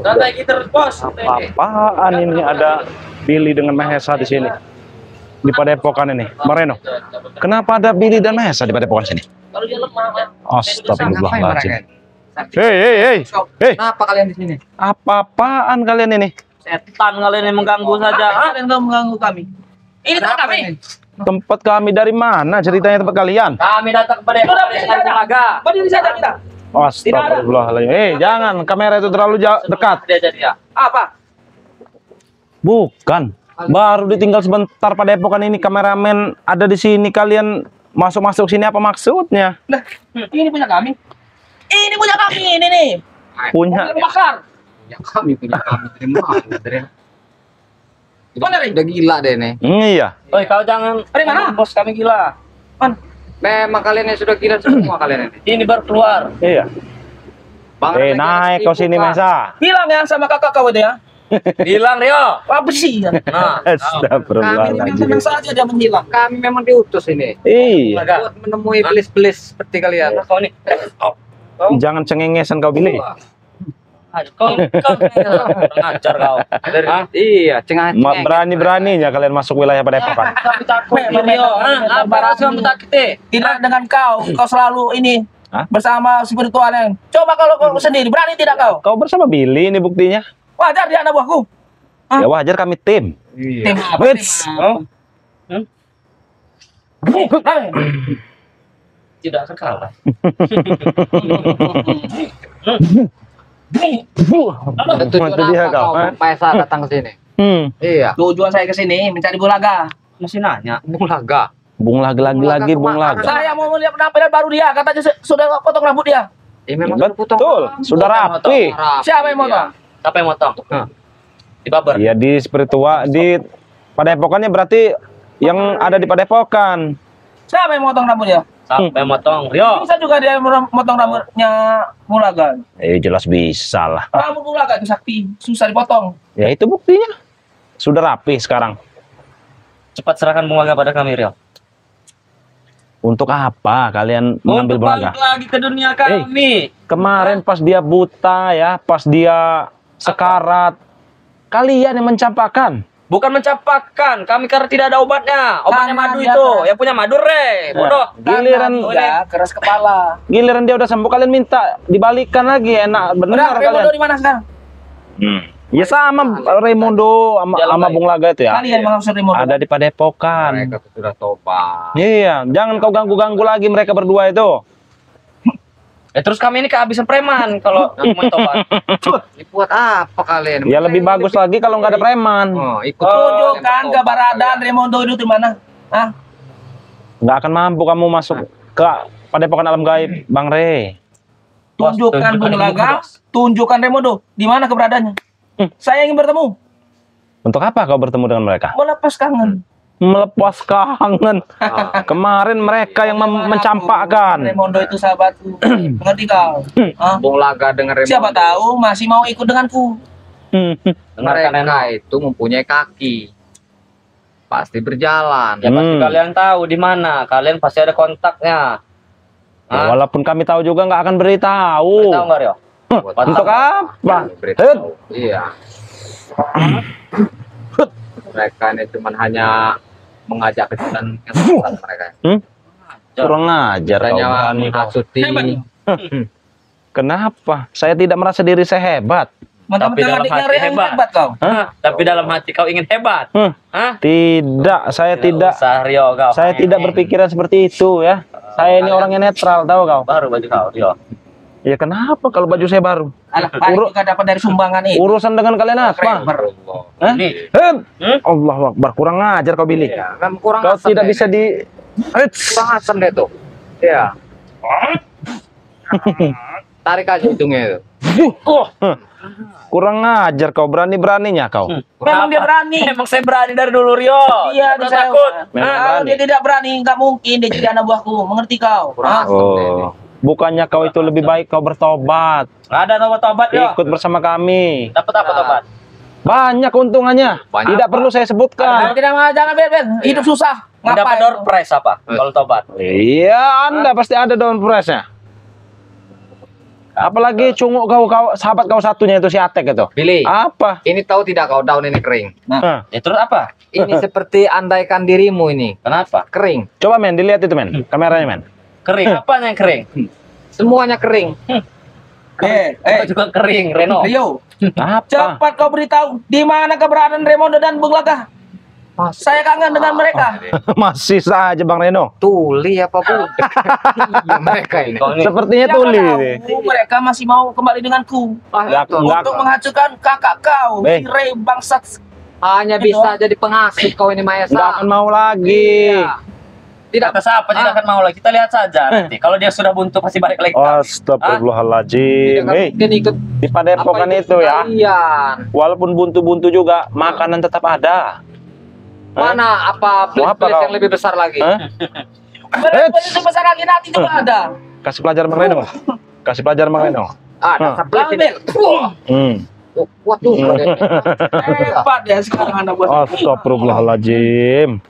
Santai kita terus bos. Apaan ini ada Billy dengan Mahesa di sini? Di Padepokan ini, Moreno. Kenapa ada Billy dan Mahesa di Padepokan sini? Kalau dia lemah, Astagfirullahaladzim. Hei. Kenapa kalian di sini? Apa-apaan kalian ini? setan kalian yang mengganggu saja. Kalian nggak mengganggu kami. Ini tempat kami. Tempat kami dari mana? Ceritanya tempat kalian? Kami datang kepada Bulaga. Berdiri saja kita. Astagfirullahaladzim. Jangan, kamera itu terlalu dekat. Dia jadi ya. Apa? Bukan. Baru ditinggal sebentar Padepokan ini, kameramen ada di sini, kalian masuk sini apa maksudnya? Nah, ini punya kami. Ini punya kami ini nih. Punya. Bakar. Ya kami punya kami dari mana? Mana, Ring? Udah gila deh nih. Iya. Oi, kau jangan. Dari mana? Bos kami gila. Man. Memang kalian yang sudah gila semua kalian ini. Ini baru keluar. Iya. Bang, Naik kau sini, Mesa. Bilang ya sama kakak kau itu ya. Bilang Rio. Apa sih? Nah, Astagfirullahaladzim. tenang saja dia menghilang. Kami memang diutus ini Iya. buat menemui belis-belis seperti kalian. Kau nih. Jangan cengengesan kau, Billy. Kau ngajar kau. Iya, cengah. Berani-beraninya kalian masuk wilayah Padepokan. Kami takut Rio. Apa rasa kamu takut? Tidak dengan kau selalu ini. Hah? Bersama spiritual yang. Coba kalau kau sendiri berani tidak kau? Kau bersama Billy ini buktinya. Wajar dia anak buahku. Ya wajar, kami tim. Iya. Tim apa? Wits. Tidak sekali. Itu dia kau. Paisa datang ke sini. Iya. Tujuan saya ke sini mencari Bulaga. Masih nanya. Bulaga. Bung lagi, Bung Laga. Saya mau melihat penampilan baru dia. Katanya sudah potong rambut dia. Memang Betul, sudah rapi. Siapa yang motong? Siapa yang motong? Di Baber. Iya, di spiritual, di Padepokannya berarti yang ada di Padepokan. Siapa yang motong rambutnya? Siapa yang motong? Rio. Bisa juga dia motong rambutnya Bulaga. Jelas bisa lah. Rambut Bulaga itu sakti, susah dipotong. Ya itu buktinya. Sudah rapi sekarang. Cepat serahkan Bulaga pada kami, Rio. Untuk apa kalian mengambil Bulaga? Untuk balik lagi ke dunia kami. Kemarin pas dia buta ya, pas dia sekarat, kalian yang mencampakkan. Bukan mencampakkan, kami karena tidak ada obatnya. Obatnya madu itu, yang punya madu bodoh. Giliran keras kepala. Giliran dia udah sembuh, kalian minta dibalikan lagi, enak benar kalian. Di mana sekarang? Ya sama Raimundo sama Bung Laga itu ya. Kalian maksud Raimundo? Ada di Padepokan. Mereka sudah tobat. Iya, jangan kau ganggu-ganggu lagi mereka berdua itu. Terus kami ini kehabisan preman kalau mau tobat. Ini buat apa kalian? Ya lebih bagus lagi kalau nggak ada preman. Ikut tunjukkan keberadaan Raimundo itu di mana? Hah? Nggak akan mampu kamu masuk ke Padepokan Alam Gaib, Bang Re. Tunjukkan Bung Laga, tunjukkan Raimundo di mana keberadaannya. Saya ingin bertemu. Untuk apa kau bertemu dengan mereka? Melepas kangen. Melepas kangen. Kemarin mereka yang mencampakkan. Raimundo itu sahabatku. Mengerti kau? Bung Laga dengan Raimundo. Siapa tahu masih mau ikut denganku. Mereka itu mempunyai kaki. Pasti berjalan. Ya pasti kalian tahu di mana. Kalian pasti ada kontaknya. Ya, walaupun kami tahu juga nggak akan beritahu. Tahu nggak, Rio? Untuk apa? Iya. Mereka ini cuma hanya mengajak ke jalan yang salah mereka. Kurang ajar kau. Hanya menghasuti. Kenapa? Saya tidak merasa diri saya hebat. Tapi dalam hati hebat kau. Tapi dalam hati kau ingin hebat. Tidak, saya tidak. Rio, kau. Saya tidak berpikiran seperti itu ya. Saya ini orangnya netral, tahu kau? Baru baju kau, Rio. Ya kenapa kalau baju saya baru? Juga dapat dari sumbangan ini. Urusan dengan kalian apa? Allahu Akbar, kurang ngajar kau, Billy. Kau tidak bisa di kurang asam deh tuh. Iya. Tarik aja hidungnya itu. Kurang ngajar kau, berani-beraninya kau. Memang dia berani. Emang saya berani dari dulu, Rio. Iya, dia takut. Kalau dia tidak berani, nggak mungkin dia jadi anak buahku. Mengerti kau? Bukannya kau itu lebih baik kau bertobat. Nggak ada tobat-tobat, Rio. Ikut bersama kami. Dapat apa tobat? Banyak keuntungannya. Tidak perlu saya sebutkan. Tidak mau, jangan Ben. Hidup susah. Dapat door prize apa kalau tobat? Iya, Anda pasti ada door prize-nya. Apalagi cunguk kau sahabat kau satunya itu si Atek itu. Billy. Apa? Ini tahu tidak kau daun ini kering? Hah. Ya terus apa? Ini seperti andaikan dirimu ini. Kenapa? Kering. Coba men, dilihat itu men, kameranya men. Kering. Apa yang kering? Semuanya kering. Kau juga kering, Reno. Rio, Apa? cepat kau beritahu di mana keberadaan Remondo dan Bung Laka. Saya kangen dengan mereka. Masih saja Bang Reno. Tuli apa budak? Iya, mereka ini. Sepertinya Siapa tuli. tahu mereka masih mau kembali denganku Enggak, untuk menghancurkan kakak kau, si Ray bangsat. Hanya bisa jadi pengasih kau ini Mahesa. Enggak akan mau lagi. Iya. Tidak Kata siapa tidak akan mau lagi. Kita lihat saja nanti. Kalau dia sudah buntu pasti balik lagi. Astagfirullahaladzim. mungkin ikut Di Padepokan itu ya. kalian. Walaupun buntu-buntu juga makanan tetap ada. Mana apa Mau apa place kau? yang lebih besar lagi? Hah? Mereka sebesar lagi nanti juga ada. Kasih pelajaran Bang Reno. Kasih pelajaran Bang Reno. Ada place ini. Ambil. Hmm. Waduh. Hebat ya sekarang anak buah. Astagfirullahaladzim.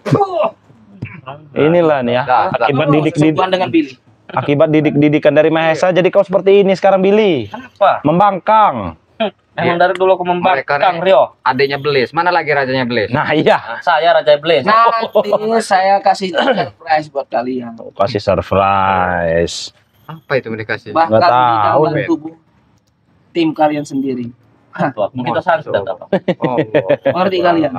Inilah nih ya, akibat Sentuhan dengan Billy. akibat didikan dari Mahesa jadi kau seperti ini sekarang Billy. Kenapa? Membangkang. Emang dari dulu aku Mereka membangkang, nih, Rio. adanya Blaze. Mana lagi rajanya Blaze? Nah iya, Saya Raja Blaze. Nanti saya kasih surprise buat kalian. kasih surprise. Apa itu mau dikasih? Bahkan Nggak di tahu, dalam Ben. tubuh tim kalian sendiri. Tuh, kita santet apa? Oh, Ngerti kalian?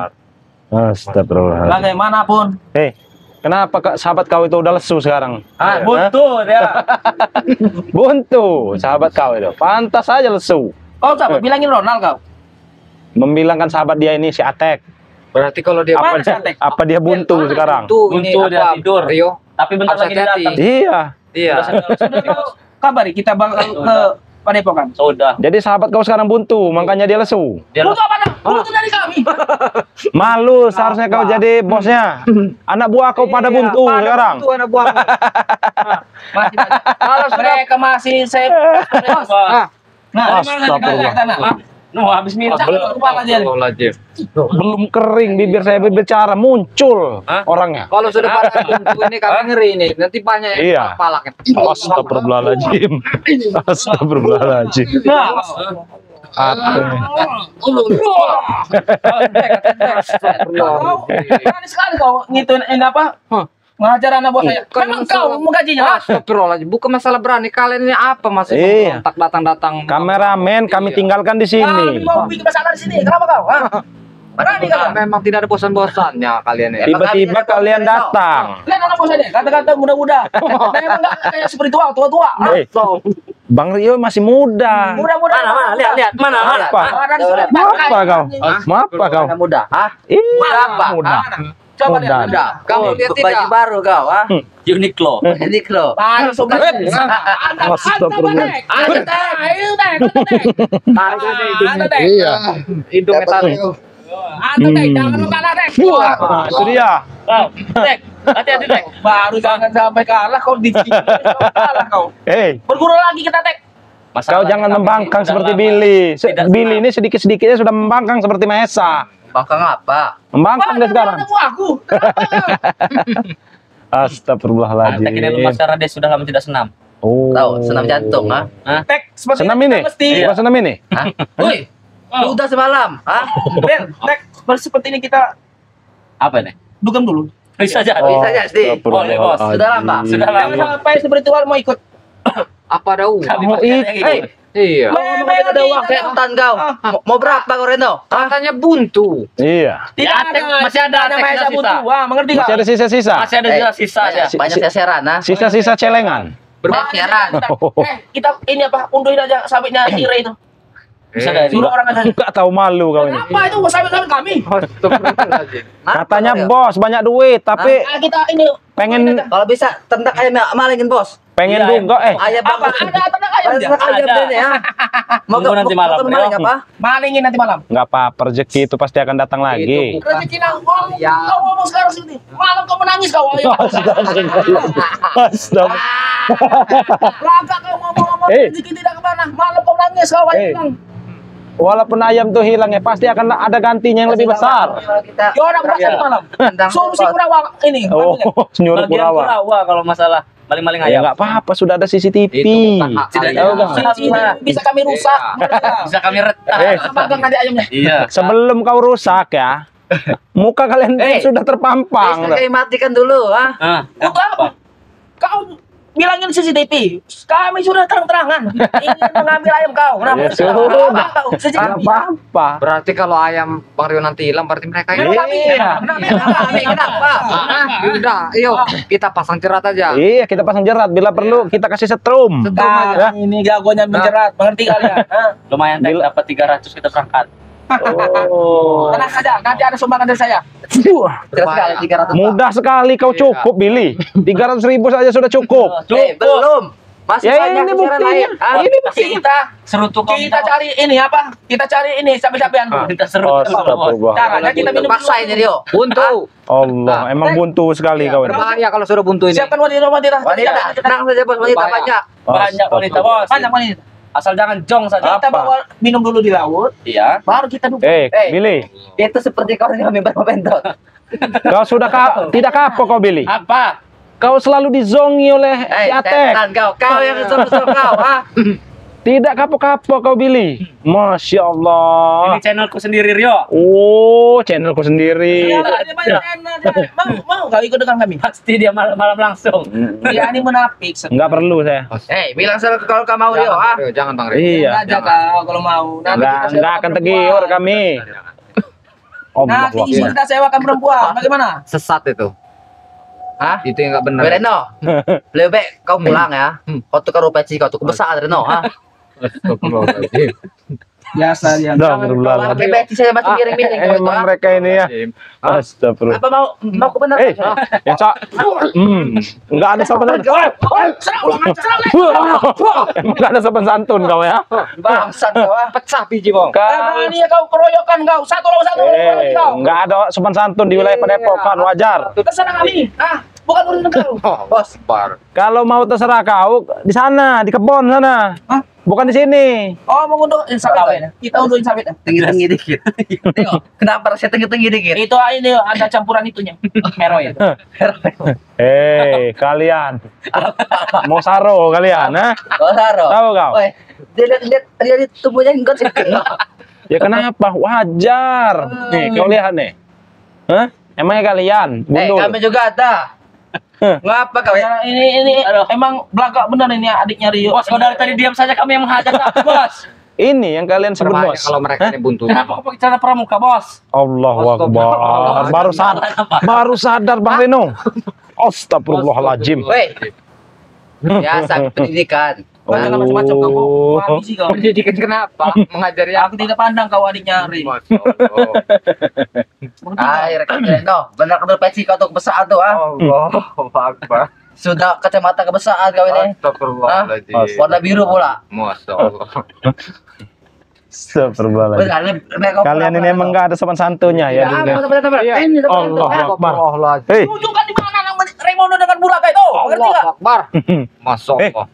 Astagfirullahaladzim. Bagaimanapun, Hei, kenapa sahabat kau itu udah lesu sekarang? Ah, buntu dia. Buntu, sahabat kau itu. Pantas saja lesu. kau coba bilangin Ronald kau. Membilangkan sahabat dia ini si Atek. berarti kalau dia Mana si Atek? Apa dia buntu sekarang? buntu ini Buntu dia apa? tidur. Rio. Tapi bentar Harus lagi dia hati-hati. datang. Iya. Iya. Sudah kau kabari kita bakal ke Padepokan. Sudah. Jadi sahabat kau sekarang buntu, makanya dia lesu. Dia Butuh apa? Butuh dari kami. Malu seharusnya kau jadi bosnya. Anak buah kau pada buntu sekarang. Buntu anak buah. Masih kalau mereka masih saya nah, Astagfirullah. No, habis minum. Belum kering bibir saya berbicara muncul orangnya. Kalau sudah pada buntu ini kami ngeri ini. Nanti banyak yang Iya. palaknya. Astagfirullahaladzim. Astagfirullahaladzim. Berani sekali kau ngituin ini apa? Mengajar anak buah saya. Kan Memang masalah- kau menggajinya. Astagfirullahaladzim. Bukan masalah berani. Kalian ini apa masih Iya. kontak datang-datang? Kameramen kami tinggalkan di Kami sini. mau bikin masalah di sini. Kenapa kau? Hah? Berani Nah, kau? memang tidak ada bosan-bosannya kalian ini. Tiba-tiba kalian datang. Lihat anak buah saya. Kata-kata muda-muda. Memang nggak kayak seperti tua-tua. Eh, Bang Rio masih muda. Muda-muda. Mana, lihat. Mana? Apa? Apa kau? Apa kau? Muda. Hah? Iya, muda. Coba Muda. lihat. Muda. Kamu lihat tidak? baru kau. Ah. Uniqlo. Uniqlo. Baru sobat. Astagfirullah. Iya. Hidungnya tarik. Jangan kalah Tek. Nah, itu dia. Tek, hati-hati Tek. Baru jangan sampai kalah kau di sini. Kalah kau. Hei, Berguru lagi kita Tek. kau jangan membangkang seperti Billy. Billy ini sedikit-sedikitnya sudah membangkang seperti Mahesa. Bangkang apa? Membangkang dia sekarang. Aku. Astagfirullahaladzim. Tek ini lemas karena dia sudah lama tidak senam. Oh. Tahu, senam jantung, ha? Tek, seperti Senam kita ini? Mesti. Bukan senam ini? Woi, udah semalam, ha? Ben, Tek, seperti ini kita Apa ini? dugem dulu. Bisa jadi. Bisa jadi. Boleh, Bos. Sudah lama. Sudah Jangan lama. sampai spiritual mau ikut. Apa ada uang? Kami Mau pasti ada yang ikut. ikut. Iya. Ada uang Setan kau. Mau berapa kau Reno? Katanya buntu. Iya. Tidak Tek, ada. masih ada Tek, Mahesa sisa. buntu. Wah, mengerti Masih kau? ada sisa-sisa. Masih ada sisa ya. Banyak seseran, ha? Sisa-sisa celengan. Berbakiran. Kita ini apa? Unduhin aja sabitnya Ire itu. Bisa dari. Suruh orang aja. Enggak tahu malu kau ini. Apa itu sabit-sabit kami? Katanya bos banyak duit tapi Ah, kita ini pengen Kalau bisa tentak ayam malingin bos. pengen Iya, juga Ayam apa? Ada ternak ayam dia. ayam Ada. ini ya. Tunggu nanti malam, maling Rio. apa? Malingin nanti malam. nggak apa-apa rezeki itu pasti akan datang lagi. Rezeki nang ngomong, Ya. kau ngomong sekarang sini. Malam kau menangis kau. Ayo. Astagfirullah. Laga kau ngomong-ngomong Eh. rezeki tidak kemana. Malam kau nangis kau ayo Eh. bilang. Walaupun ayam tuh hilang ya pasti akan ada gantinya yang lebih besar. Kita Ya orang berangkat malam. Solusi Kurawa ini. Oh, nyuruh Bagian Kurawa. Kurawa kalau masalah Maling-maling Ya ayam. nggak apa-apa, sudah ada CCTV. Itu bukan hak Tidak kalian. tahu, Bang. Bisa kami rusak. Bisa kami retak. Magang nanti ayamnya. Iya. Sebelum kau rusak ya, muka kalian sudah terpampang. Listrik matikan dulu, ah. Untuk apa? Kau bilangin CCTV. Kami sudah terang-terangan ingin mengambil ayam kau. Kenapa? Ya sudah. Kau CCTV. Nggak apa-apa. Berarti kalau ayam Bang Rio nanti hilang, berarti mereka Kenapa kami? Iya. Kenapa? Udah, yuk kita pasang jerat aja. Iya, kita pasang jerat. Bila perlu kita kasih setrum. Nah, ini jagonya menjerat. Mengerti kalian? Hah? Lumayan Tek, dapat 300 kita berangkat. Oh. Tenang saja, nanti ada sumbangan dari saya. Jelas sekali 300. Mudah sekali kau cukup, Billy. 300.000 saja sudah cukup. Belum. Masih Ya banyak ini siaran lain. buktinya. Ah, Ini buktinya. Kita Serutu kau kita cari ini apa? Kita cari ini sapi-sapian. Kita serutu. Astagfirullah. Caranya kita minum Paksa ini Rio. Buntu. Allah, emang buntu sekali kau ini. Berbahaya kalau suruh buntu ini. Siapkan wanita. Wanita, tenang saja bos, wanita Berbahaya. banyak. Banyak wanita, Bos. Banyak wanita. Asal jangan jong saja. Kita bawa minum dulu di laut, Iya. baru kita duduk. Billy, Itu seperti kau yang member bentot. kau sudah tidak kapok kau, Billy. Apa? Kau selalu dizongi oleh si Atek. Setan kau yang suruh kau, ah. Tidak kapok-kapok kau, Billy. Masya Allah. Ini channelku sendiri, Rio. Oh, channelku sendiri. Iya, ada banyak channel. Mau kau ikut dengan kami? Pasti dia malam-malam langsung. Dia ini munafik. Enggak perlu saya. Bilang sama kalau kau mau Rio, Jangan, ah. Bang Rio, jangan Bang Rio. Iya. Aja kau kalau mau. Enggak akan tergiur kami. Allah Nanti Akbar. kita sewakan perempuan. Bagaimana? Sesat itu. Hah? Itu yang nggak benar. Reno, lebih baik kau pulang ya. Kau tukar rupiah kau tuh besar Reno, ah. Astagfirullahaladzim. Biasa dia. Astagfirullah. Lebih baik saya masih miring-miring kau itu, Emang ah. mereka ini ya. Astagfirullah. Apa mau aku benar? Ya, Cak. Enggak ada sopan santun. Emang enggak ada sopan santun kau ya? Bangsat kau, ah. Pecah biji bong. Ini ya kau keroyokan kau. Satu lawan satu. Kau. Enggak ada sopan santun di wilayah Padepokan, wajar. Terserah kami. Bukan urusan kau. Bos, bar. Kalau mau terserah kau di sana, di kebun sana. Hah? Bukan di sini. Oh, mau undukin sawit. Kita undukin sawit. Tinggi-tinggi dikit. Tengok, kenapa rasanya tinggi-tinggi dikit? Itu ini ada campuran itunya. Heroin. Kalian. Mau saro kalian, ha? Oh, Saro. Tahu kau? Woi, dia lihat tubuhnya enggak sih. Ya kenapa? Wajar. Nih, kau lihat nih. Hah? Emangnya kalian gundul? Kami juga ada. Ngapa kau ya? Ini emang belakang benar ini adiknya Rio. Bos, kau dari tadi diam saja, kami yang menghajar aku, Bos. Ini yang kalian sebut Berbahaya bos. kalau mereka ini buntu. Kenapa kau pakai celana pramuka, Bos? Allahu Akbar. Baru sadar Bang Reno. Astagfirullahaladzim. Woi. Biasa pendidikan. Jangan macam-macam kau. Habisi kau. Pendidikan kenapa? Mengajari Aku tidak pandang kau adiknya Rio. Reno, benar benar peci kau tuh besar tuh, ah. Allahu Akbar. Sudah kacamata kebesaran kau ini. Astagfirullahaladzim. Warna biru pula. Masya Allah. Astagfirullahaladzim. Kalian ini emang nggak ada sopan santunnya ya. Allah Akbar. Hei, Tunjukkan di mana nama Raimondo dengan Buraga itu. Ngerti enggak? Akbar. Masya Allah.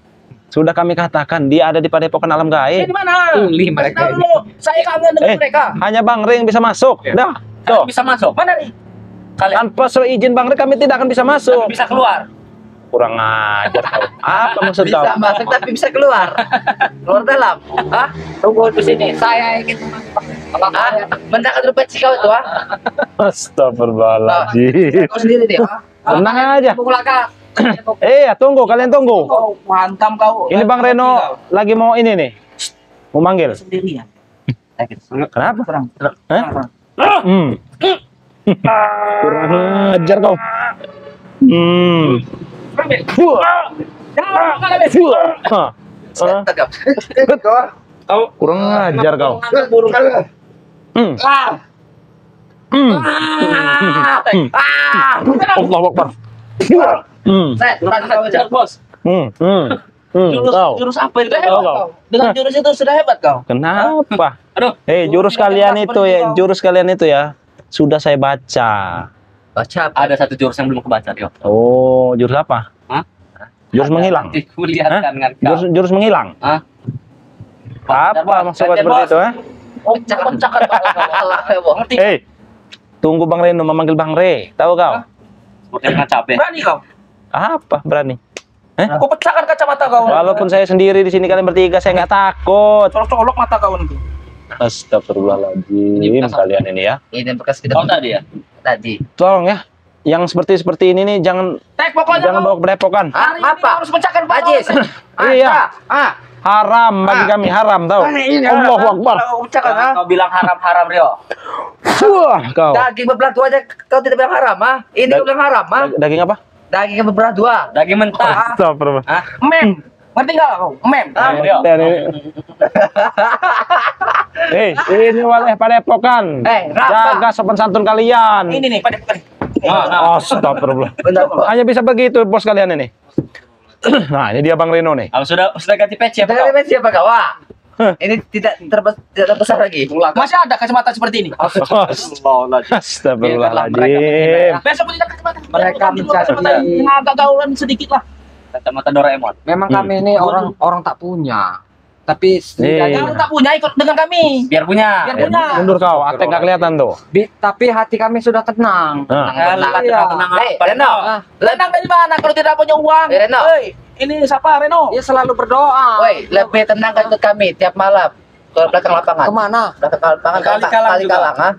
sudah kami katakan dia ada di Padepokan Alam Di Gaib. mana? Tuli mereka Tahu dulu. Saya kangen dengan mereka. Hanya Bang Ring bisa masuk. Dah. Tuh. Bisa masuk. Mana nih? Kalian Tanpa seizin Bang Ring kami tidak akan bisa masuk. bisa keluar. Kurang ajar kau. Apa maksud kau? Bisa masuk tapi bisa keluar. Keluar dalam. Hah? Tunggu di sini. Saya ingin Mendakat rupet kau itu, ah. Astagfirullahaladzim. Kau sendiri dia, ah. Tenang aja. Pukul laka. Tunggu, kalian tunggu. Kau hantam kau. Ini Bang Reno lagi mau ini nih. Mau manggil. Sendirian. Kenapa? Serang. Hah? Kurang ajar kau. Hah. Kurang ajar kau. Allahu Akbar. bos. Jurus apa itu? Kau. Dengan jurus itu sudah hebat kau. Kenapa? Aduh. Jurus kalian itu ya, sudah saya baca. Baca apa? Ada satu jurus yang belum kebaca, Rio. Oh, jurus apa? Hah? Jurus menghilang. Nanti kulihatkan dengan kau. Jurus menghilang. Hah? Apa maksudnya seperti itu, eh? Pecahkan Tunggu Bang Reno memanggil Bang Re. Tahu kau? Seperti dengan cabe. Berani kau. Apa berani? Aku pecahkan kacamata kau. Walaupun saya sendiri di sini kalian bertiga, saya nggak takut. Colok-colok mata kau nanti. Astagfirullahaladzim kalian ini ya. Ini bekas kita Kau tadi ya? tadi. Tolong ya, yang seperti ini nih jangan Pokoknya jangan bawa ke padepokan. hari ini Apa? harus pecahkan Ajis. Iya. Haram bagi kami, haram tahu. Allahu Akbar. Pecahkan ha? Kau bilang haram-haram, Rio. Wah, kau. Daging berbelah dua aja kau tidak bilang haram, ah? Ini kau bilang haram, ah? Daging apa? Daging berbelah dua. Daging mentah. Astagfirullah. Mem. Ngerti nggak kau? Mem. Rio. Ini oleh padepokan. Jaga sopan santun kalian. Ini nih, pada. Astagfirullah. Hanya bisa begitu bos kalian ini. Nah, ini dia Bang Reno nih. Sudah ganti peci apa kau? Dari siapa kau? Wah. Ini tidak terbesar lagi. Masih ada kacamata seperti ini. Astagfirullahaladzim. Besok tidak kacamata. Mereka mencari- yang agak gaulan sedikit lah. Kacamata Doraemon. Memang kami ini orang tak punya. Tapi setidaknya Yang tak punya ikut dengan kami. Biar punya. Biar punya. Mundur kau, Atek nggak kelihatan tuh. tapi hati kami sudah tenang. Nah. Tenang Hei, apa, Reno. Tenang dari mana kalau tidak punya uang? Reno. Hei, ini siapa Reno? Dia selalu berdoa. Woi, lebih tenang kan ikut kami tiap malam ke belakang lapangan. Kemana? Belakang lapangan Kali juga. kalang, ah.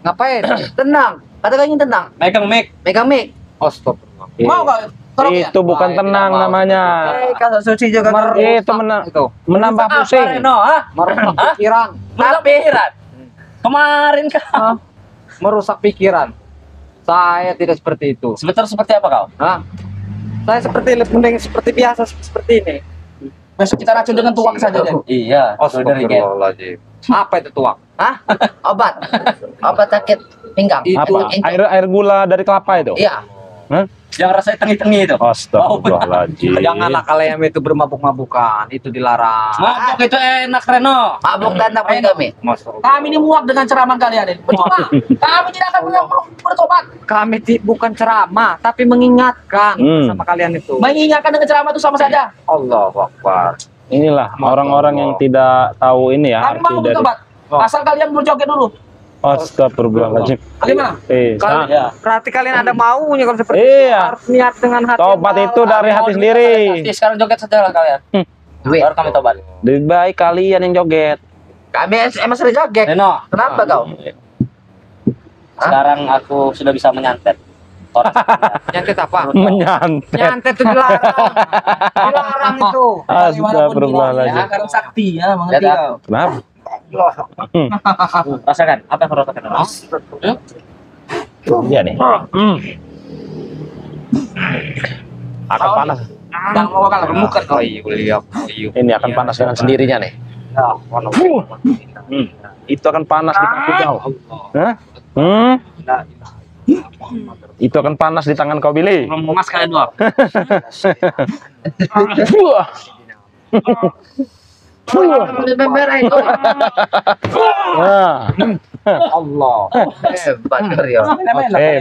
Ngapain? Tenang. Katakan ingin tenang. Megang mic. Megang mic. Astagfirullah. Mau kau? Tolong ya. Itu bukan tenang namanya. Kalau suci juga Itu menambah Apa, pusing. Reno? Hah? Merusak pikiran. Merusak pikiran. Kemarin kau. Merusak pikiran. Saya tidak seperti itu. Sebentar seperti apa kau? Hah? Saya mending seperti biasa seperti ini. Besok kita racun dengan tuak saja deh. Iya. Dari gen. Apa itu tuak? Hah? Obat. Obat sakit pinggang. Itu Apa? Air gula dari kelapa itu? Iya. Hah? Yang rasanya tengi-tengi itu. Astagfirullahaladzim. Janganlah kalian itu bermabuk-mabukan. Itu dilarang. Mabuk itu enak, Reno. Mabuk dan apa kami? Kami ini muak dengan ceramah kalian ini. Percuma. Kami tidak akan pernah bertobat. Kami bukan ceramah, tapi mengingatkan sama kalian itu. Mengingatkan dengan ceramah itu sama saja. Allahu Akbar. Inilah orang-orang yang tidak tahu ini ya Kami mau arti dari. bertobat. Asal kalian berjoget dulu. Astagfirullahaladzim. Bagaimana? Kalau Iya. berarti kalian ada maunya kalau seperti Iya. itu. Harus niat dengan hati. Tobat yang itu dalam. dari hati sendiri. Pasti sekarang joget saja lah kalian. Duit. Baru kami tobat. Lebih baik kalian yang joget. Kami emang sering joget. Reno, Kenapa kau? sekarang aku sudah bisa menyantet. Nyantet apa? Menyantet. Nyantet itu dilarang. Dilarang itu. Astagfirullahaladzim. Ya, karena sakti ya, mengerti Ya, kau. Kenapa? Rasakan. Apa yang kau rasakan? Iya nih. Akan panas. Jangan mau kalah bermuka kau. Ini akan panas dengan sendirinya nih. Itu akan panas di kaki kau. Hah? Itu akan panas di tangan kau, Billy. Mas kalian dua. Wah. Nah. Allah. Hebat Rio.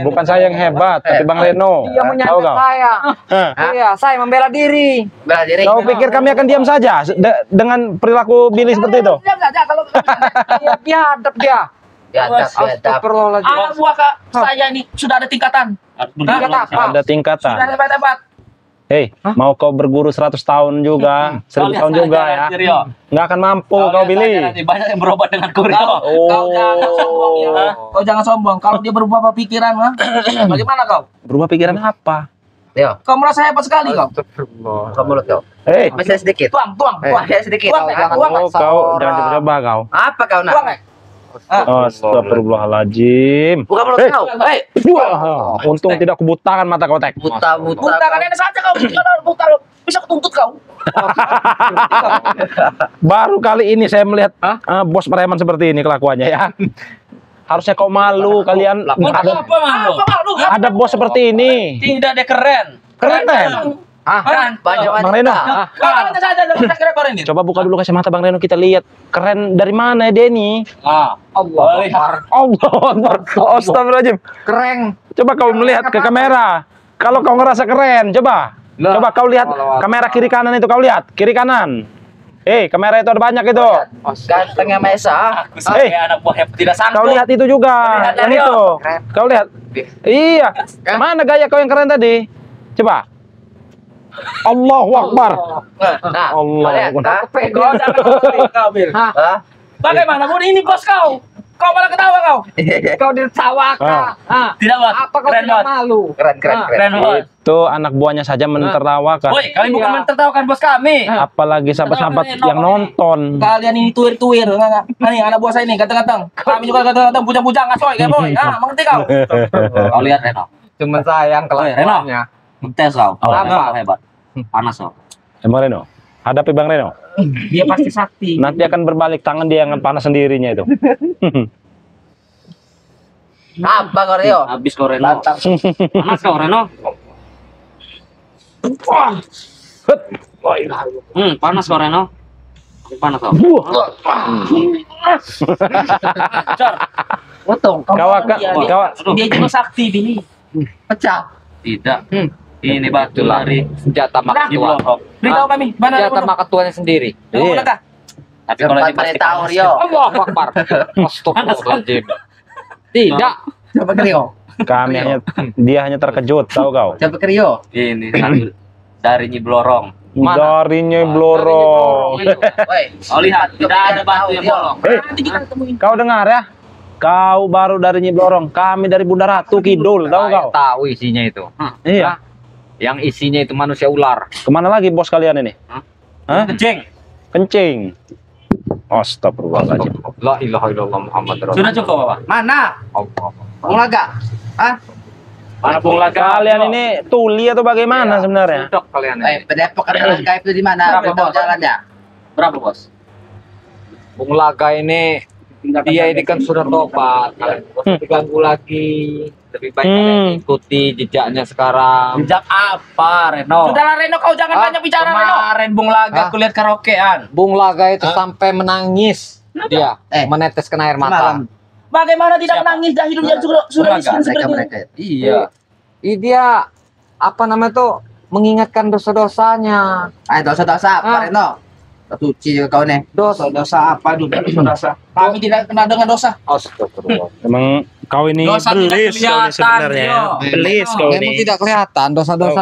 Bukan saya yang hebat, tapi Bang Reno. Dia Tahu menyantet kau? saya. Iya, saya membela diri. Bela diri. Kau pikir kami akan diam saja dengan perilaku Billy seperti itu? Diam saja kalau Dia biadab dia. Biadab, biadab. Astagfirullahaladzim. anak buah kak saya ini sudah ada tingkatan. Tingkat apa? Ada tingkatan. Sudah hebat-hebat. Hei, mau kau berguru 100 tahun juga, 1000 tahun juga ya? Rio. Nggak akan mampu kau, Billy. Banyak yang berobat dengan Rio. Kau jangan sombong ya. Kau jangan sombong. Kalau dia berubah pikiran, ha? Bagaimana kau? Berubah pikiran apa? Yo, Kau merasa hebat sekali kau. kau mulut kau. Hei, Masih sedikit. Tuang. Masih sedikit. Tuang, Jangan. tuang. kau jangan coba-coba kau. Apa kau nak? Tuang, Astagfirullahaladzim. Bukan mulut kau. Hei, Wah, untung tidak kubutakan mata kau, Tek. buta. Buta kan ini saja kau. Kalau buta bisa kutuntut kau. Baru kali ini saya melihat bos preman seperti ini kelakuannya ya. Harusnya kau malu kalian. Apa malu? Ada bos seperti ini. Tidak, dia keren. Keren. Kan? Banyak Bang Reno, Kau saja dengan track record ini. coba buka dulu kacamata Bang Reno, kita lihat keren dari mana ya Denny. Allah Akbar. Allah, astagfirullahaladzim. Keren. Coba kau melihat ke kamera. Kalau kau ngerasa keren, coba. Coba kau lihat kamera kiri kanan itu, kau lihat kiri kanan. Kamera itu ada banyak itu. gantengnya Mesa. Aku sebagai anak buah yang tidak Kau sanggup. lihat itu juga, Lihat, yang Rio. itu. Kau lihat. Iya. Mana gaya kau yang keren tadi? Coba. Allahu Akbar. Nah, Allahu lihat, Akbar. Kau jangan ngomong kau, Bir. Hah? Bagaimana? Kau ini bos kau. Kau malah ketawa kau. Kau ditertawakan. Tidak, Bos. Apa kau Keren tidak banget. malu? Keren, keren, Ah. keren. Keren banget. Itu anak buahnya saja menertawakan. Woi, kalian bukan Iya. mentertawakan bos kami. Apalagi sahabat-sahabat yang nonton. Kalian ini tuir-tuir. Nih anak buah saya ini ganteng-ganteng. Kami juga ganteng-ganteng, bujang-bujang, ngasoy kayak boy. Ah, mengerti kau? Kau lihat Reno. Cuman sayang Reno. kelakuannya. Tes kau. Oh. Apa hebat. Panas kau. Bang Reno, hadapi Bang Reno. Dia pasti sakti. Nanti akan berbalik tangan dia yang panas sendirinya itu. Apa kau Rio? Habis kau Reno. Panas kau Reno. Panas kau Reno. Panas kau. Untung kau Kawak- dia, kawak- dia juga sakti Billy. Pecah. Tidak. Ini batu lari. Senjata maka Di tua. blok. Beritahu kami, mana Senjata maka tuanya sendiri. Iya. Tapi kalau Cepat ini pasti beritahu panas. Rio. Allahu Akbar. Astagfirullahaladzim. Tidak. Coba ke Rio. Dia hanya terkejut, tahu kau? Coba ke Rio. Ini satu dari Nyi Blorong. Darinya blorong. Woi, Oh lihat, tidak ada batu yang bolong. Nanti kita ketemuin. Kau dengar ya? Kau baru dari Nyi Blorong, kami dari Bunda Ratu Kidul, tahu kau? Saya tahu isinya itu. Iya. Yang isinya itu manusia ular. Kemana lagi bos kalian ini? Hah? Kencing. Kencing. Astagfirullahaladzim. La ilaha illallah Muhammad Sudah Rasulullah. cukup Bapak. mana? Allah. Olaga. Hah? Mana Bung Laga? Kalian ini tuli atau bagaimana sebenarnya? Dok kalian ini. Depok ada jalan gaib itu di mana? Berapa, Beritahu Bos? jalannya. Berapa bos? Bung Laga ini dia ini kan sudah tobat. Kalian nggak usah diganggu lagi. Lebih baik kalian ikuti jejaknya sekarang. Jejak apa Reno? Sudahlah Reno, kau jangan banyak bicara Reno. Kemarin Bung Laga kulihat karaokean. Bung Laga itu sampai menangis. Dia meneteskan air mata. Semalam. Bagaimana tidak menangis dah hidupnya sudah miskin seperti ini. Mereka. Iya. Dia apa namanya tuh mengingatkan dosa-dosanya. Dosa-dosa apa Reno? Suci juga kau nih. Dosa apa dulu dosa? Kami tidak kena dengan dosa. Astagfirullah. Emang kau ini Dosa tidak belis kau ini kelihatan, sebenarnya. Rio. Belis kau Memang ini. tidak kelihatan dosa-dosa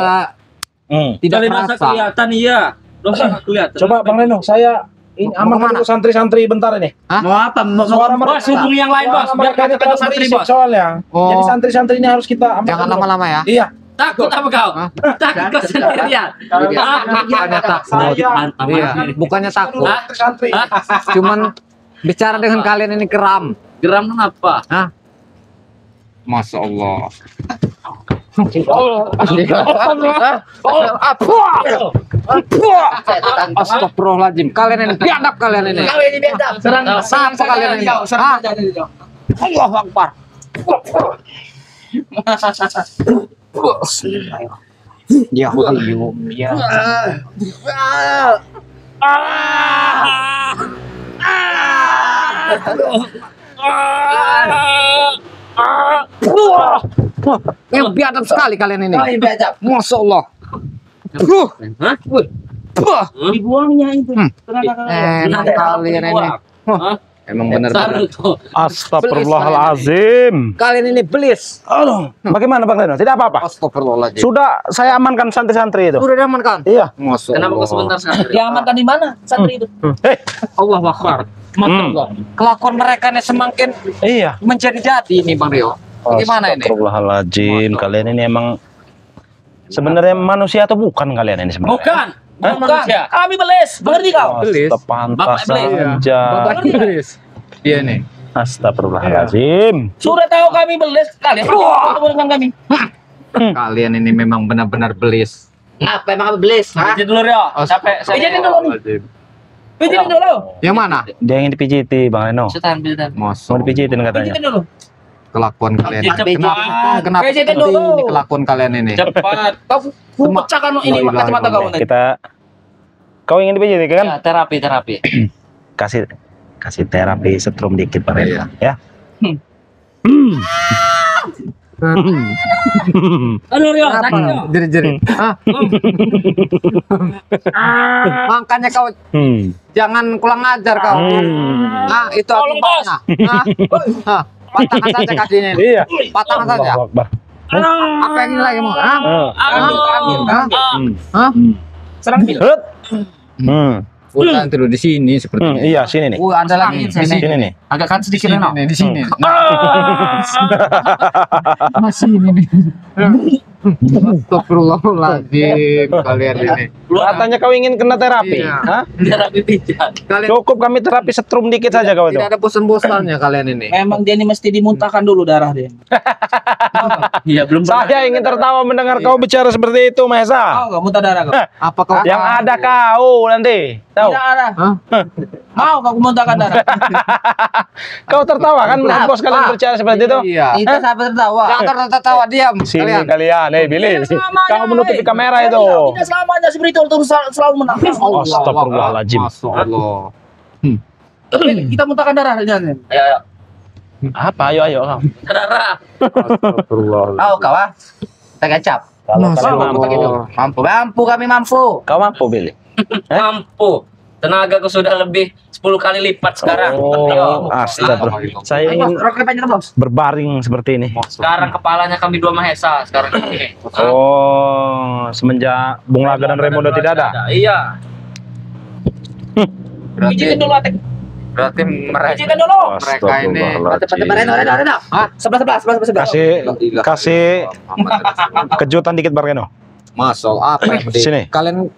tidak Dari dosa terasa. kelihatan iya. Dosa nggak kelihatan. Coba Bang Reno, saya ini aman kemana? dulu santri-santri bentar ini. Mau apa? Mau Suara Bos hubungi yang lain bos. Biar mereka ini kata terlalu santri berisik bos. soalnya. Oh. Jadi santri-santri ini harus kita amankan Jangan dulu. lama-lama ya. Iya. Takut apa kau? Takut kau sendirian. Bukannya takut. Mantap. Iya, bukannya takut. Santri-santri. Cuman bicara dengan kalian ini geram. Geram kenapa? Masya Allah. Astagfirullahaladzim. Kalian ini biadab kalian ini. Kau ini beda. Serang. Siapa kalian ini? Serang. Allahu Akbar. Ya, ya. Yang biadab sekali kalian ini. Kau ini beda. Masya Allah. Dibuangnya itu. Enak kalian ini. Emang benar. Astagfirullahalazim. Kalian ini belis. Aduh, bagaimana Bang Reno? Tidak apa-apa. Astagfirullahaladzim. Sudah saya amankan santri-santri itu. Sudah diamankan? Iya. Masya Kenapa kau sebentar santri? Diamankan di mana santri itu? Allah Akbar. Kelakuan mereka ini semakin Iya. menjadi-jadi ini Bang Rio. Gimana ini? Astagfirullahaladzim. Kalian ini emang sebenarnya manusia atau bukan kalian ini sebenarnya? Bukan. Bukan Bukan. manusia. Kami beles. Mengerti kau? Belis. Pantas Bapak belis. saja. Belis. Iya nih. Astagfirullahaladzim. Sudah tahu kami beles. Kalian ketemu dengan kami. Kalian ini memang benar-benar belis. Apa emang apa belis? Hah? Pijit dulu Rio. Capek. Pijitin dulu nih. Pijitin dulu. Yang mana? Dia yang dipijiti Bang Reno. Setan pijitan. Mau Masya dipijitin katanya. Pijitin dulu. kelakuan kalian. Cepat. Kenapa Pijitin seperti dulu. ini kelakuan kalian ini? Cepat. Kau pecahkan ini La ilaha kacamata kau illallah. nanti. Kau ingin dipijit kan? Ya, terapi. Kasih terapi setrum dikit Pak Reno, ya. Aduh Rio, sakit Rio. Apa? Jerit-jerit. Hah? Makanya kau jangan kurang ajar kau. Ah, itu Tolong, akibatnya. Ah, patahkan saja kakinya ini. Iya. Patahkan saja. Allahu Akbar. Apa yang ini lagi mau? Hah? Ambil. Hah? Serang Bil. Hut. Nanti dulu di sini seperti ini. Iya, sini nih. Ada lagi Di sini nih. agak kan sedikit Reno. Di sini. Masih ini nih. Astagfirullahaladzim kalian ini. Katanya kau ingin kena terapi. Iya. Hah? Terapi pijat. Kalian Cukup kami terapi setrum dikit saja kau itu. tidak ada bosan-bosannya kalian ini. Memang dia ini mesti dimuntahkan dulu darah dia. Iya, belum Saya ingin tertawa mendengar kau bicara seperti itu, Mahesa. Mau gak muntah darah kau? Apa kau? Yang ada kau nanti. Tahu? Tidak ada. Hah? Mau kau muntahkan darah? Kau tertawa kan melihat bos kalian bicara seperti itu? Iya. Kita sampai tertawa. Jangan tertawa diam Sini kalian. kalian, Billy. Kau menutupi kamera itu. Tidak selamanya seperti itu terus selalu menang. Astagfirullahaladzim. Masya Allah. Kita muntahkan darah. Ayo. Apa? Ayo kau. Darah. Astagfirullah. Tahu kau ah? Kita kecap. Kalau Masya kalian mampu, Allah. Mampu kami mampu. kau mampu, Billy. Mampu. Tenagaku sudah lebih 10 kali lipat sekarang. Oh, astagfirullah. Saya ingin berbaring seperti ini. Sekarang kepalanya kami 2 Mahesa sekarang ini. Oh, semenjak Bung Laga dan Raimundo tidak ada. Iya. Pijitin dulu Atek. Berarti mereka Pijitin dulu. mereka ini Reno. Sebelah. Kasih kejutan dikit Bareno. masuk apa yang penting? Sini. Kalian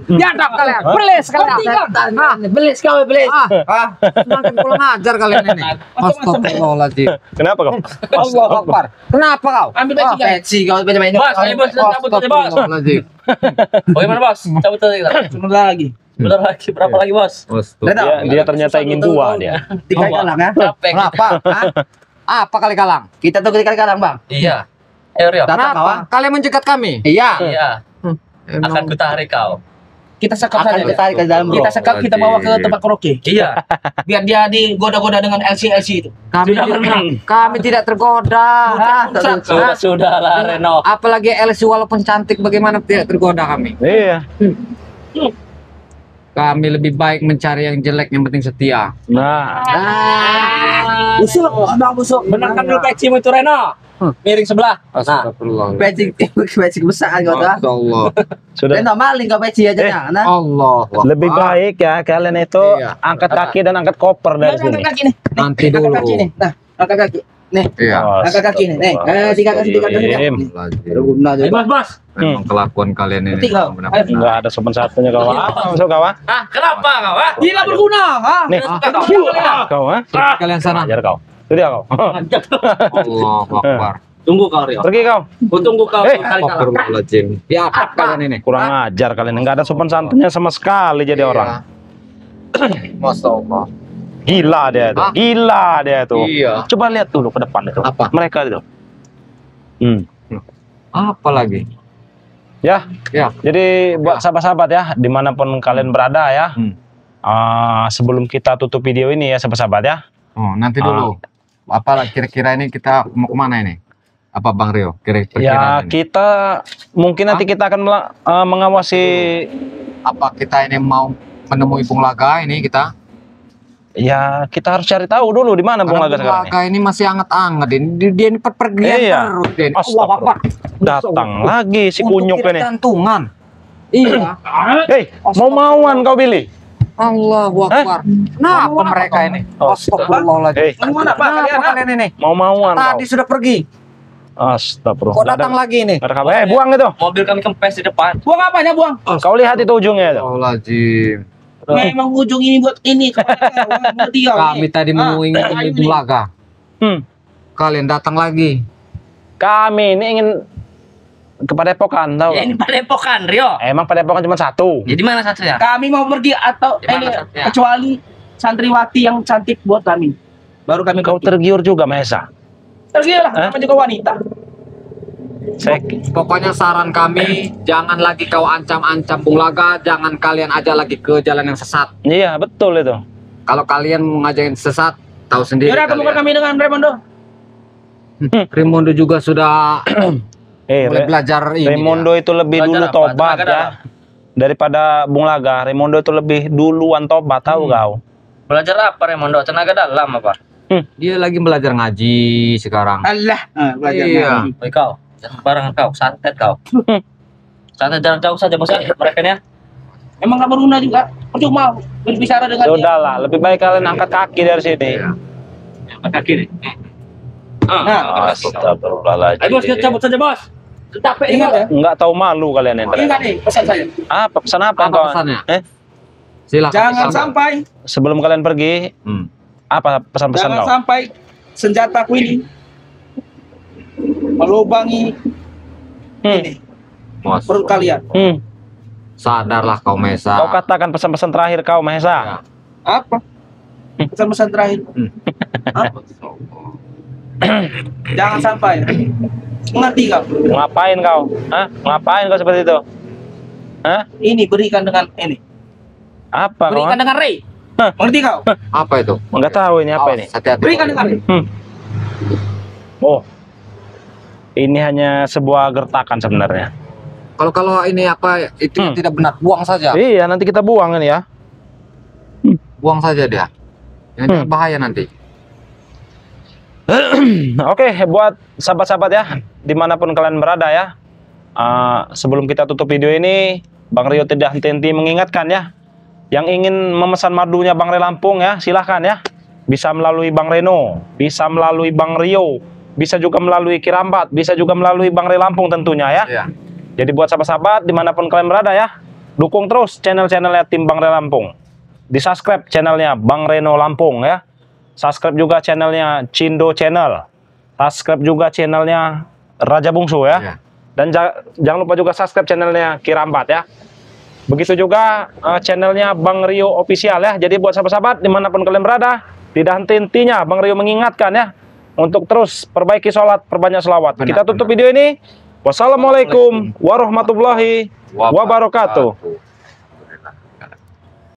Jadap kalian, belis kalian. Belis kau belis. Semakin kurang ajar kalian ini. Astagfirullahaladzim. Kenapa kau? Allah Akbar. Kenapa kau? Ambil peci kau. Peci kau main. Bos, ayo bos, cabut aja bos. Astagfirullahaladzim. Bagaimana bos? Cabut aja kita. Sebentar lagi. Bentar lagi, berapa lagi bos? Dia ternyata ingin dua dia. Tiga kalang ya. Capek. Kenapa? Hah? Apa kali kalang? Kita tuh kali kalang bang. Iya. Ayo Rio. Datang Kenapa? kawan. Kalian mencegat kami? Iya. Iya. Akan kutarik kau. Kita sekap Akan saja. ditarik ke dalam. Kita sekap, kita bawa ke tempat karaoke. Iya. Biar dia digoda-goda dengan LC itu. Kami tidak tergoda. Sudah lah Reno. Apalagi LC walaupun cantik bagaimana tidak tergoda kami. Iya. Kami lebih baik mencari yang jelek yang penting setia. Nah, Busuk, abang busuk. Benarkan dulu pecimu itu Reno. Miring sebelah. Astagfirullah. Peci besar kau tuh. Allah. sudah. Dan maling kau peci aja nah. Allah. Lebih baik ya kalian itu Iya. angkat kaki dan angkat koper dari Angkat sini. kaki nih. Nanti Angkat dulu. kaki nih. Nah, angkat kaki. Nih, Iya. angkat kaki nih. Nih, tiga kaki. Astagfirullahaladzim. Berguna Ayo juga. bos, bos. memang kelakuan kalian ini Tiga. benar-benar. Enggak ada sopan satunya kau. Masuk kau. Ah, kenapa kau? Ah? Gila berguna. Ah. Nih. Kau Kalian sana. ajar kau. Itu dia kau. Allah Akbar. Tunggu kau Rio. Pergi kau. Tunggu kau. Eh, Kali kalah. Astagfirullahaladzim. Ya, apa kalian ini? Kurang ajar kalian. Enggak ada sopan santunnya sama sekali jadi orang. Masya Allah. Gila dia tuh. Gila dia tuh. Iya. Coba lihat dulu ke depan itu. Apa? Mereka itu. Apa lagi? Ya. Ya. Jadi buat sahabat-sahabat ya, dimanapun kalian berada ya. Sebelum kita tutup video ini ya sahabat-sahabat ya. Oh, nanti dulu. Apalah kira-kira ini kita mau kemana ini? Apa Bang Rio? Kira-kira Ya ini. kita mungkin nanti kita akan mengawasi. Apa kita ini mau menemui Bung Laga ini kita? Ya kita harus cari tahu dulu di mana Bung Laga Bung sekarang. Laga ini masih anget-anget ini. Dia ini perpergian Iya. terus dia. ini. Astagfirullah. Allah Akbar. Datang lagi si Untuk kunyuk tidak ini. gantungan. Iya. Hei, mau-mauan kau Billy? Allahu Akbar. Kenapa mereka ini? Astagfirullahaladzim. Hei, Mana Pak kalian? Kenapa kalian ini? mau-mauan kau. Tadi sudah pergi. Astagfirullah. Kok datang lagi nih? Nggak ada kabar. Buang itu. Mobil kami kempes di depan. Buang apanya, buang? Kau lihat itu ujungnya itu. Astagfirullahaladzim. Memang ujung ini buat ini. Ngerti kau? Kami tadi mau ingin menemui Bung Laga. Kalian datang lagi. Kami ini ingin ke Padepokan, tahu? Ya ini Padepokan Rio. Emang Padepokan cuma satu. Jadi mana satunya? Kami mau pergi atau Di mana, ini Sat? Ya. kecuali santriwati yang cantik buat kami. Baru kami Kau tergiur juga Mahesa. tergilah, nama juga wanita. Saya Pokoknya saran kami, jangan lagi kau ancam-ancam Bung Laga, jangan kalian ajak lagi ke jalan yang sesat. iya betul itu. Kalau kalian mau ngajakin sesat, tahu sendiri. Yaudah, temukan kalian. kami dengan Raimondo. Rimondo juga sudah mulai belajar ini. Raimondo itu lebih Belajar dulu apa? tobat Tenaga ya. Daripada Bung Laga, Raimondo itu lebih duluan tobat, tahu kau? Belajar apa Raimondo? Tenaga dalam apa? Dia lagi belajar ngaji sekarang. Allah. Belajar Iya. ngaji. Oi kau, jangan barangan kau, santet kau. Santet jarak jauh saja bos ya, mereka ya. Emang gak berguna juga. Percuma berbicara dengan Ya dia. udahlah, lebih baik kalian angkat kaki dari sini. Angkat kiri. Nah, Astagfirullahaladzim. Ayo bos, kita cabut saja bos. Capek ingat ya. Enggak tahu malu kalian ini. Ingat nih pesan saya. Apa pesan apa Apa kau? pesannya? Silakan. Jangan sampai Sebelum kalian pergi, apa pesan-pesan jangan kau? sampai senjataku ini melubangi ini perut kalian. Sadarlah kau Mesa. Kau katakan pesan-pesan terakhir kau, Mahesa. Apa? Pesan-pesan terakhir. Apa? Jangan sampai. Mengerti kau? Ngapain kau? Hah? Ngapain kau seperti itu? Hah? Ini berikan dengan ini. Apa kau? Berikan dengan Ray. Mengerti kau? Apa itu? Enggak tahu ini apa ini. Hati-hati. Berikan dengan Ray. Oh. Ini hanya sebuah gertakan sebenarnya. Kalau ini apa itu tidak benar, buang saja. Iya, nanti kita buang ini ya. Buang saja dia. Ini bahaya nanti. Oke, buat sahabat-sahabat ya, dimanapun kalian berada ya. Sebelum kita tutup video ini, Bang Rio tidak henti-henti mengingatkan ya. Yang ingin memesan madunya Bang Re Lampung ya, silahkan ya. Bisa melalui Bang Reno, bisa melalui Bang Rio, bisa juga melalui Kirambat, bisa juga melalui Bang Re Lampung tentunya ya. Iya. Jadi buat sahabat-sahabat dimanapun kalian berada ya, dukung terus channel-channelnya tim Bang Re Lampung. Di subscribe channelnya Bang Reno Lampung ya. Subscribe juga channelnya Cindo Channel. Subscribe juga channelnya Raja Bungsu ya. Iya. Dan jangan lupa juga subscribe channelnya Kirambat ya. Begitu juga channelnya Bang Rio Official ya. Jadi buat sahabat-sahabat dimanapun kalian berada, tidak henti-hentinya Bang Rio mengingatkan ya, untuk terus perbaiki sholat, perbanyak selawat. Kita tutup video ini. Wassalamualaikum warahmatullahi wabarakatuh.